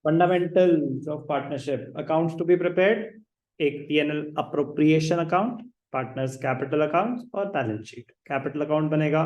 Fundamentals of partnership accounts to be prepared, एक PNL appropriation account, partners capital account और balance sheet. Capital account बनेगा,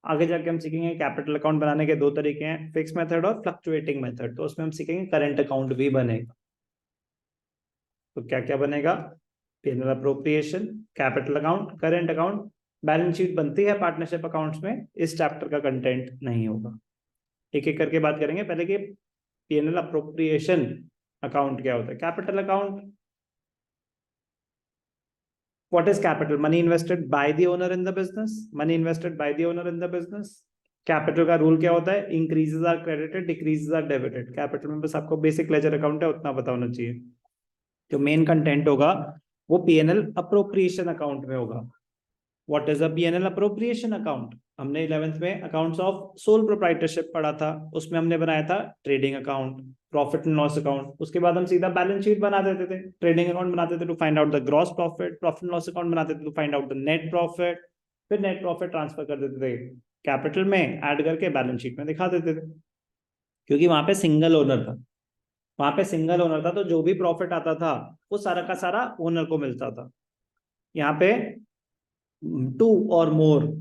आगे जाके हम सीखेंगे कैपिटल अकाउंट बनाने के दो तरीके हैं, फिक्स मेथड और फ्लक्चुएटिंग मेथड। तो उसमें हम सीखेंगे करंट अकाउंट भी बनेगा। तो क्या क्या बनेगा? PNL appropriation, capital account, current account, balance sheet बनती है पार्टनरशिप अकाउंट्स में। इस चैप्टर का कंटेंट नहीं होगा, एक एक करके बात करेंगे। पहले कि पीएनएल अप्रोप्रिएशन अकाउंट क्या होता है। Capital account, what is capital? Money invested by the owner in the business, money invested by the owner in the business। Capital का रूल क्या होता है? Increases are credited, decreases are debited. Capital में बस आपको बेसिक लेजर अकाउंट है उतना पता होना चाहिए। जो मेन कंटेंट होगा वो पीएनएल अप्रोप्रिएशन अकाउंट में होगा। What is a PNL appropriation account? हमने 11th में अकाउंट्स ऑफ सोल प्रोप्राइटरशिप पढ़ा था, उसमें हमने बनाया था trading account, profit and loss account. उसके बाद हम सीधा बैलेंस शीट बना देते थे, ट्रेडिंग अकाउंट बनाते थे to find out the gross profit, profit and loss account बनाते थे to find out the net profit, फिर नेट प्रॉफिट ट्रांसफर कर देते थे कैपिटल में, ऐड करके बैलेंस शीट में दिखा देते थे। क्योंकि वहां पे सिंगल ओनर था, वहां पे सिंगल ओनर था, तो जो भी प्रॉफिट आता था वो सारा का सारा ओनर को मिलता था। यहाँ पे 2 और मोर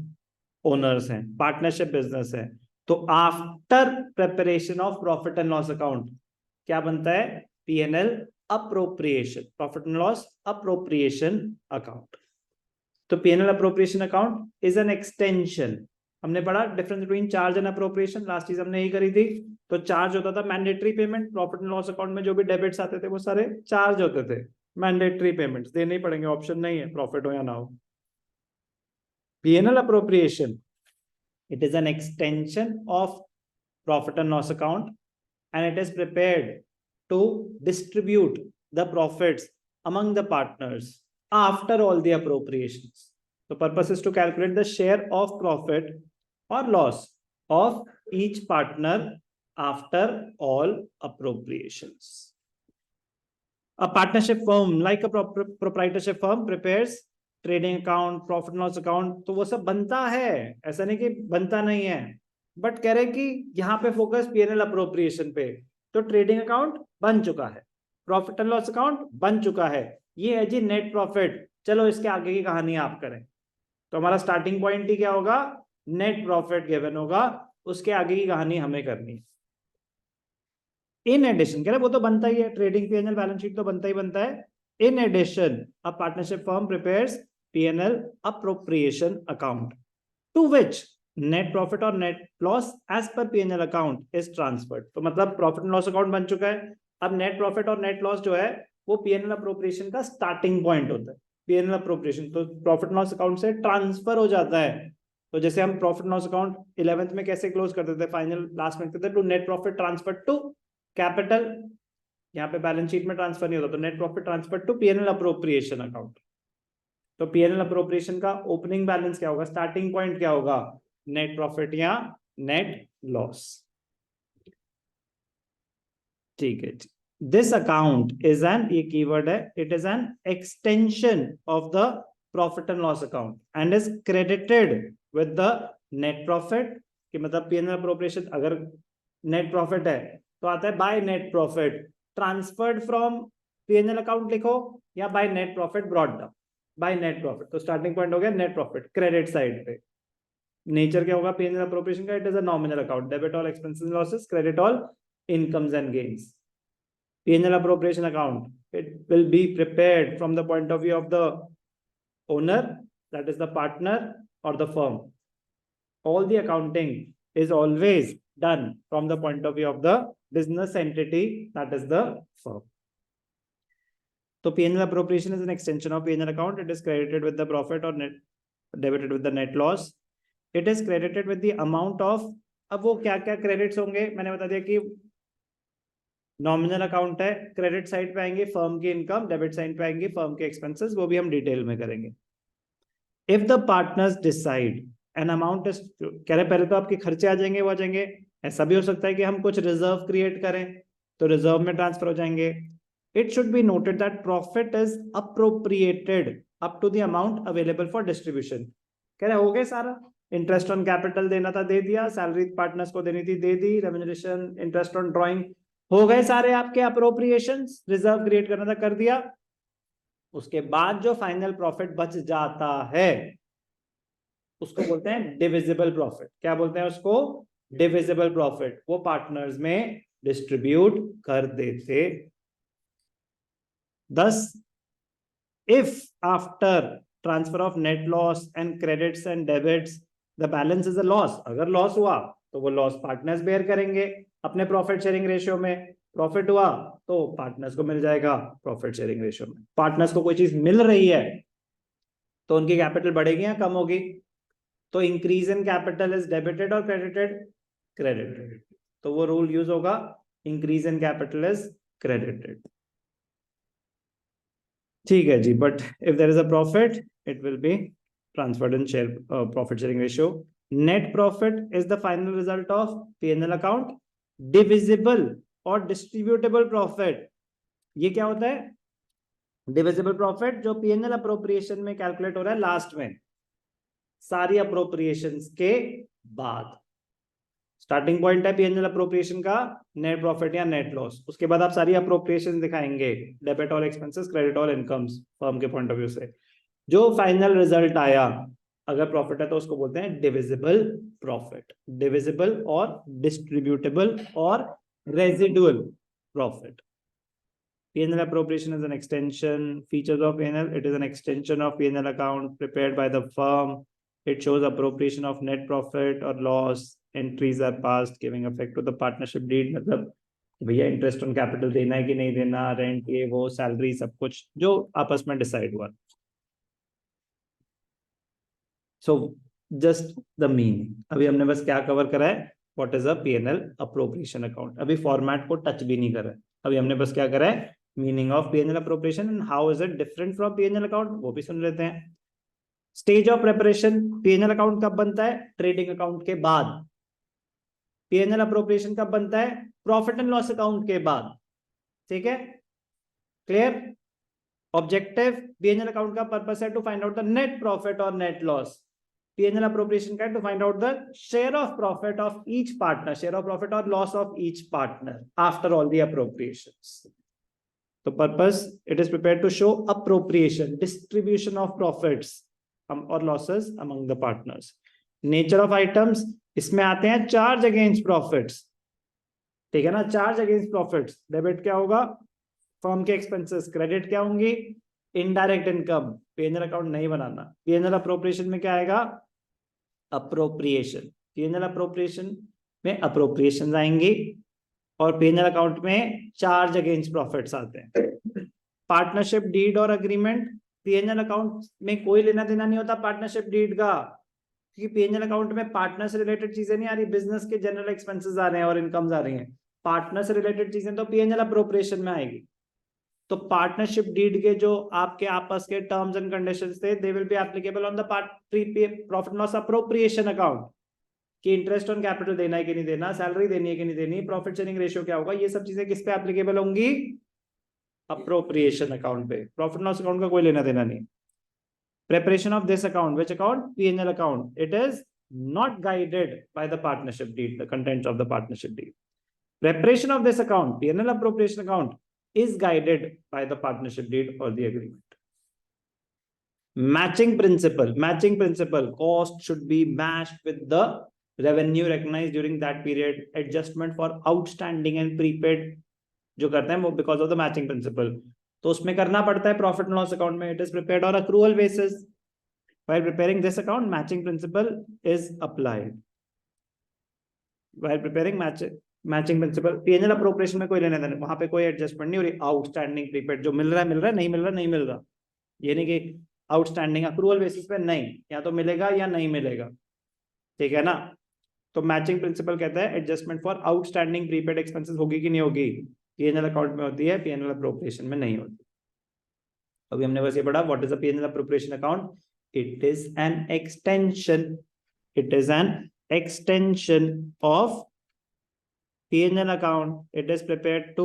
ओनर्स हैं, पार्टनरशिप बिजनेस है, तो after preparation of profit and loss account क्या बनता है? PNL appropriation, profit and loss appropriation account. तो PNL appropriation account is an extension. हमने पढ़ा difference between charge and appropriation, last चीज हमने यही करी थी। तो चार्ज होता था mandatory payment, profit and loss account में जो भी डेबिट्स आते थे वो सारे चार्ज होते थे, मैंडेटरी पेमेंट्स देने ही पड़ेंगे, ऑप्शन नहीं है, प्रॉफिट हो या ना हो। P&L appropriation, it is an extension of profit and loss account, and it is prepared to distribute the profits among the partners after all the appropriations. The purpose is to calculate the share of profit or loss of each partner after all appropriations. A partnership firm, like a proprietorship firm, prepares trading account, profit and loss account, तो वो सब बनता है, ऐसा नहीं कि बनता नहीं है, बट कह रहे कि यहाँ पे फोकस पीएनएल अप्रोप्रिएशन पे। तो ट्रेडिंग अकाउंट बन चुका है, प्रॉफिट एंड लॉस अकाउंट बन चुका है, ये है जी नेट प्रॉफिट। चलो इसके आगे की कहानी आप करें। तो हमारा स्टार्टिंग पॉइंट ही क्या होगा? नेट प्रॉफिट गिवन होगा, उसके आगे की कहानी हमें करनी है। इन एडिशन, कह रहे वो तो बनता ही है, ट्रेडिंग पीएनएल बैलेंस शीट तो बनता ही बनता है। In addition, a partnership firm prepares P&L appropriation account to which net profit or net loss as per P&L account is transferred। तो मतलब प्रॉफिट एंड लॉस अकाउंट बन चुका है, अब नेट प्रॉफिट और नेट लॉस जो है वो पीएनएल अप्रोप्रिएशन का स्टार्टिंग पॉइंट होता है। पीएनएल अप्रोप्रिएशन तो प्रॉफिट एंड लॉस अकाउंट से ट्रांसफर हो जाता है। तो जैसे हम profit and loss account 11th में कैसे क्लोज करते थे, फाइनल लास्ट में करते थे, to net profit transfer to capital, यहाँ पे बैलेंस शीट में ट्रांसफर नहीं होता, तो net profit transfer to PNL appropriation account. तो पीएनएल अप्रोप्रिएशन का ओपनिंग बैलेंस क्या होगा, स्टार्टिंग पॉइंट क्या होगा? नेट प्रॉफिट या नेट लॉस। ठीक है जी। दिस अकाउंट इज एन, ये कीवर्ड है, it is an extension of the profit and loss account and is credited with the net profit. कि मतलब पीएनएल अप्रोप्रिएशन अगर नेट प्रॉफिट है तो आता है by net profit transferred from PNL account लिखो, या by net profit brought down, by net profit. तो स्टार्टिंग पॉइंट हो गया नेट प्रॉफिट, क्रेडिट साइड पे। नेचर क्या होगा पीएनएल अप्रोप्रिएशन का? It is a nominal account, debit all expenses and losses, credit all incomes and gains. PNL appropriation account, it will be prepared from the point of view of the owner, that is the partner और the firm. All the accounting is always done from the point of view of the business entity, that is the firm. So P&L appropriation is an extension of P&L account. It is credited with the profit or net, debited with the net loss. It is credited with the amount of, अब वो क्या क्या credits होंगे मैंने बता दिया कि nominal account है, क्रेडिट साइड पे आएंगे फर्म की इनकम, डेबिट साइड पे आएंगे फर्म के एक्सपेंसेस, वो भी हम डिटेल में करेंगे। If the partners decide an amount is, कह रहे पहले तो आपके खर्चे आ जाएंगे, वो आ जाएंगे। ऐसा भी हो सकता है कि हम कुछ रिजर्व क्रिएट करें तो रिजर्व में ट्रांसफर हो जाएंगे। It should be noted that profit is appropriated up to the amount available for distribution. कह रहे हो गए सारा, इंटरेस्ट ऑन कैपिटल देना था दे दिया, सैलरी पार्टनर्स को देनी थी दे दी, रेम्यूनरेशन, इंटरेस्ट ऑन ड्रॉइंग हो गए सारे आपके अप्रोप्रिएशंस, रिजर्व क्रिएट करना था कर दिया। उसके बाद जो फाइनल प्रॉफिट बच जाता है उसको बोलते हैं डिविजिबल प्रॉफिट। क्या बोलते हैं उसको? Divisible profit. वो पार्टनर्स में डिस्ट्रीब्यूट कर देते। Thus, if after transfer of net loss and credits and debits the balance is a loss, अगर लॉस हुआ तो वो लॉस पार्टनर्स बेयर करेंगे अपने प्रॉफिट शेयरिंग रेशियो में। प्रॉफिट हुआ तो पार्टनर्स को मिल जाएगा प्रॉफिट शेयरिंग रेशियो में। पार्टनर्स को कोई चीज मिल रही है तो उनकी कैपिटल बढ़ेगी या कम होगी? तो increase in capital is debited और क्रेडिटेड? क्रेडिटेड। तो वो रूल यूज होगा, increase in capital is credited. ठीक है जी, but if there is a profit it will be transferred in share profit sharing ratio. Net profit is the final result of PNL account. Divisible और distributable profit, ये क्या होता है? Divisible profit जो PNL appropriation में calculate हो रहा है लास्ट में, सारी अप्रोप्रिएशंस के बाद। स्टार्टिंग पॉइंट है पीएनएल अप्रोप्रिएशन का नेट प्रॉफिट या नेट लॉस, उसके बाद आप सारी अप्रोप्रिएशन दिखाएंगे, debit all expenses, credit all incomes, firm के पॉइंट ऑफ व्यू से। जो फाइनल रिजल्ट आया अगर प्रॉफिट है तो उसको बोलते हैं डिविजिबल प्रॉफिट। डिविजिबल और डिस्ट्रीब्यूटेबल और residual profit. P&L appropriation is an extension. Features of P&L: it is an extension of P&L account prepared by the firm. It shows appropriation of net profit or loss. Entries are passed giving effect to the partnership deed. मतलब भैया interest on capital देना है कि नहीं देना, rent, ये वो, salary, सब कुछ जो आपस में डिसाइड हुआ। So just the meaning. अभी हमने बस क्या कवर करा है? What is a P&L appropriation account. अभी फॉर्मेट को टच भी नहीं करा है, अभी हमने बस क्या करा है? Meaning of P&L appropriation and how is it different from P&L account, वो भी सुन लेते हैं। Stage of preparation: P&L account कब बनता है? ट्रेडिंग अकाउंट के बाद। P&L अप्रोप्रिएशन कब बनता है? प्रॉफिट एंड लॉस अकाउंट के बाद। ठीक है, क्लियर? ऑब्जेक्टिव P&L अकाउंट का पर्पस है to find out the net profit और नेट लॉस। P&L appropriation का to find out the share of profit of each partner, share of profit or loss of each partner after all the appropriations. So purpose, it is prepared to show appropriation, distribution of profits or losses among the partners. Nature of items, इसमें आते हैं charge against profits। ठीक है ना, charge against profits। Debit क्या होगा? Firm के expenses. Credit क्या होंगी? Indirect income. P&L अकाउंट नहीं बनाना। P&L अप्रोप्रिएशन में क्या आएगा? अप्रोप्रिएशन। P&L अप्रोप्रिएशन में अप्रोप्रिएशन आएंगी और P&L अकाउंट में चार्ज अगेंस्ट प्रॉफिट्स आते हैं। पार्टनरशिप डीड और अग्रीमेंट, P&L अकाउंट में कोई लेना देना नहीं होता पार्टनरशिप डीड का, क्योंकि P&L अकाउंट में पार्टनर से रिलेटेड चीजें नहीं आ रही, बिजनेस के जनरल एक्सपेंसेस आ रहे हैं और इनकम्स आ रही हैं। पार्टनर से रिलेटेड चीजें तो P&L अप्रोप्रिएशन में आएगी। तो पार्टनरशिप डीड के जो आपके आपस के टर्म्स एंड कंडीशंस थे, they will be applicable on the profit loss appropriation account, कि इंटरेस्ट ऑन कैपिटल देना है कि नहीं देना, सैलरी देनी है कि नहीं देनी, प्रॉफिट शेयरिंग रेशियो क्या होगा, ये सब चीजें किस पे एप्लीकेबल होंगी? अप्रोप्रिएशन अकाउंट पे। प्रॉफिट लॉस अकाउंट का कोई लेना देना नहीं। Preparation of this account, which account? P&L account. It is not guided by the partnership deed, the contents of the partnership deed. Preparation of this account, P&L appropriation account, is guided by the partnership deed or the agreement. Matching principle, cost should be matched with the revenue recognized during that period. Adjustment for outstanding and prepaid जो करते हैं वो because of the matching principle, तो उसमें करना पड़ता है profit and loss account में। It is prepared on accrual basis. While preparing this account, matching principle is applied. While preparing matching principle, P&L appropriation में कोई लेने देने, वहां पे कोई एडजस्टमेंट नहीं हो रही। आउटस्टैंडिंग प्रीपेड जो मिल रहा है मिल रहा है, नहीं मिल रहा नहीं मिल रहा, ये नहीं कि आउटस्टैंडिंग अक्रूवल बेसिस पे नहीं, या तो मिलेगा या नहीं मिलेगा। ठीक है ना, तो मैचिंग प्रिंसिपल कहता है adjustment for outstanding prepaid expenses होगी कि नहीं होगी, P&L अकाउंट में होती है, P&L अप्रोप्रिएशन में नहीं होती। अभी हमने बस ये पढ़ा what is the P&L appropriation account. It is an extension of P&L account. It is prepared to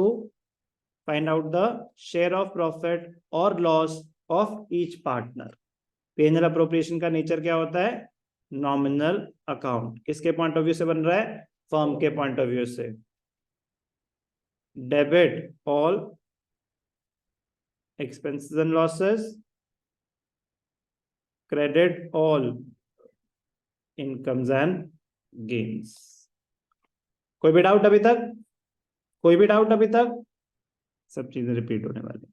find out the share of profit or loss of each partner. P&L appropriation का nature क्या होता है? Nominal account. किसके point of view से बन रहा है? Firm के पॉइंट ऑफ व्यू से। Debit all expenses and losses, credit all incomes and gains. कोई भी डाउट अभी तक? कोई भी डाउट अभी तक? सब चीजें रिपीट होने वाली।